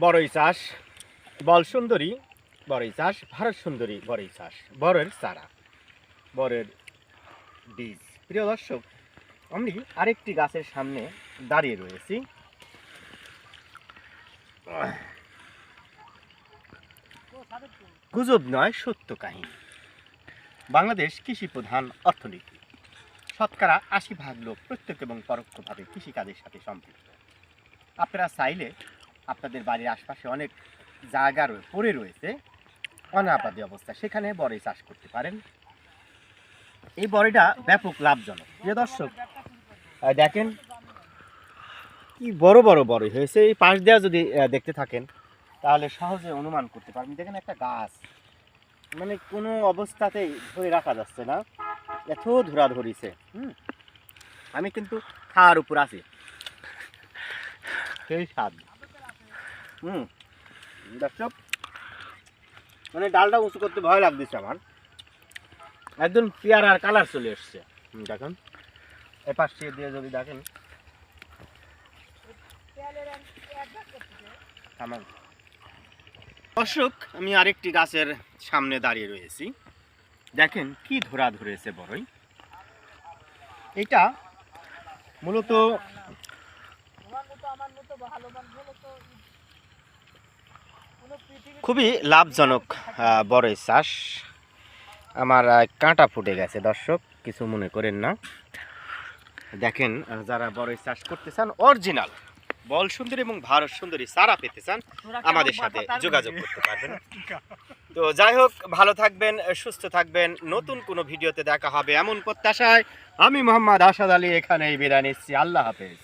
বড়ই চাষ, বল সুন্দরী বড়ই চাষ, ভারত সুন্দরী বড়ই চাষ, বরের চারা, বরের বীজ। প্রিয় দর্শক, আমি আরেকটি গাছের সামনে দাঁড়িয়ে রয়েছি। গুজব নয়, সত্য কাহিনী। বাংলাদেশ কৃষি প্রধান অর্থনীতি। শতকরা ৮০% লোক প্রত্যক্ষ এবং পরোক্ষভাবে কৃষিকাজের সাথে সম্পৃক্ত। আপনারা চাইলে আপনাদের বাড়ির আশপাশে অনেক জায়গা পড়ে রয়েছে অনাবাদি অবস্থা, সেখানে বড়ই চাষ করতে পারেন। এই বড়িটা ব্যাপক লাভজনক। প্রিয় দর্শক, দেখেন কি বড় বড় বড়ই হয়েছে। এই পাশ দেওয়া যদি দেখতে থাকেন তাহলে সহজে অনুমান করতে পারবেন। দেখেন একটা গাছ মানে কোনো অবস্থাতেই ধরে রাখা যাচ্ছে না, এত ধরা ধরিছে। আমি কিন্তু খাওয়ার উপর আছি, সেই স্বাদ। দর্শক, মানে ডালটা উঁচু করতে ভয় লাগতেছে আমার, একদম পেয়ারার কালার চলে এসছে। দেখেন এপাশ দিয়ে যদি দেখেন, দর্শক, আমি আরেকটি গাছের সামনে দাঁড়িয়ে রয়েছি। দেখেন কি ধরা ধরেছে বড়ই। এটা মূলত খুবই লাভজনক বড়ই চাষ। আমার কাঁটা ফুটে গেছে দর্শক, কিছু মনে করেন না। দেখেন, যারা বড়ই চাষ করতে চান, অরিজিনাল বল সুন্দরী এবং ভারত সুন্দরী চারা পেতে চান, আমাদের সাথে যোগাযোগ করতে পারবেন। তো যাই হোক, ভালো থাকবেন, সুস্থ থাকবেন। নতুন কোনো ভিডিওতে দেখা হবে এমন প্রত্যাশায় আমি মোহাম্মদ আসাদ আলী এখানেই বিদায় নিচ্ছি। আল্লাহ হাফেজ।